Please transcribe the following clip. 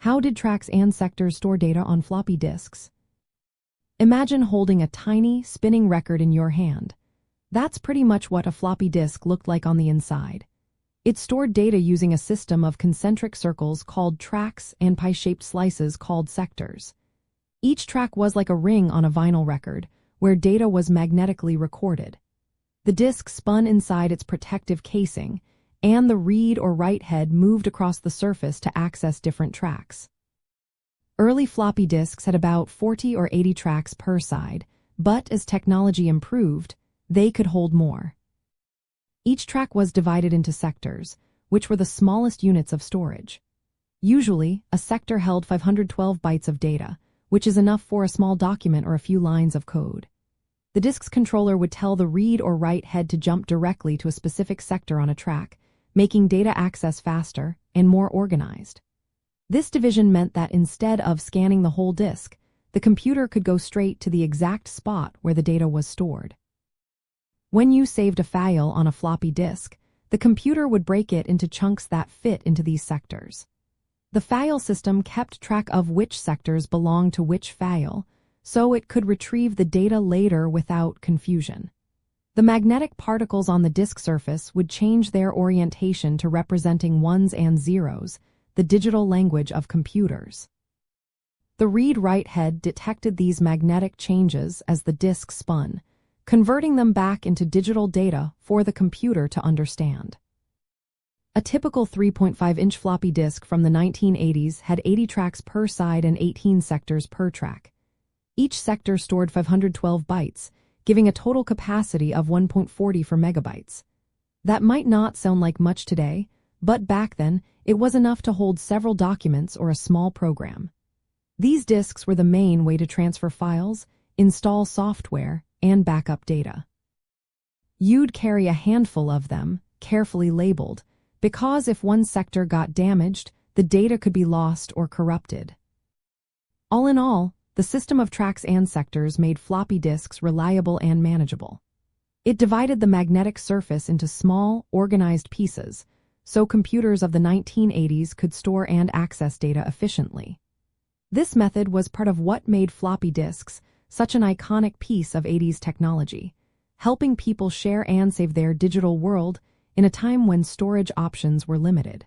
How did tracks and sectors store data on floppy disks? Imagine holding a tiny, spinning record in your hand. That's pretty much what a floppy disk looked like on the inside. It stored data using a system of concentric circles called tracks and pie-shaped slices called sectors. Each track was like a ring on a vinyl record, where data was magnetically recorded. The disk spun inside its protective casing, and the read or write head moved across the surface to access different tracks. Early floppy disks had about 40 or 80 tracks per side, but as technology improved, they could hold more. Each track was divided into sectors, which were the smallest units of storage. Usually, a sector held 512 bytes of data, which is enough for a small document or a few lines of code. The disk's controller would tell the read or write head to jump directly to a specific sector on a track, making data access faster and more organized. This division meant that instead of scanning the whole disk, the computer could go straight to the exact spot where the data was stored. When you saved a file on a floppy disk, the computer would break it into chunks that fit into these sectors. The file system kept track of which sectors belonged to which file, so it could retrieve the data later without confusion. The magnetic particles on the disk surface would change their orientation to representing ones and zeros, the digital language of computers. The read-write head detected these magnetic changes as the disk spun, converting them back into digital data for the computer to understand. A typical 3.5-inch floppy disk from the 1980s had 80 tracks per side and 18 sectors per track. Each sector stored 512 bytes, giving a total capacity of 1.44 megabytes. That might not sound like much today, but back then, it was enough to hold several documents or a small program. These disks were the main way to transfer files, install software, and backup data. You'd carry a handful of them, carefully labeled, because if one sector got damaged, the data could be lost or corrupted. All in all, the system of tracks and sectors made floppy disks reliable and manageable. It divided the magnetic surface into small, organized pieces, so computers of the 1980s could store and access data efficiently. This method was part of what made floppy disks such an iconic piece of 80s technology, helping people share and save their digital world in a time when storage options were limited.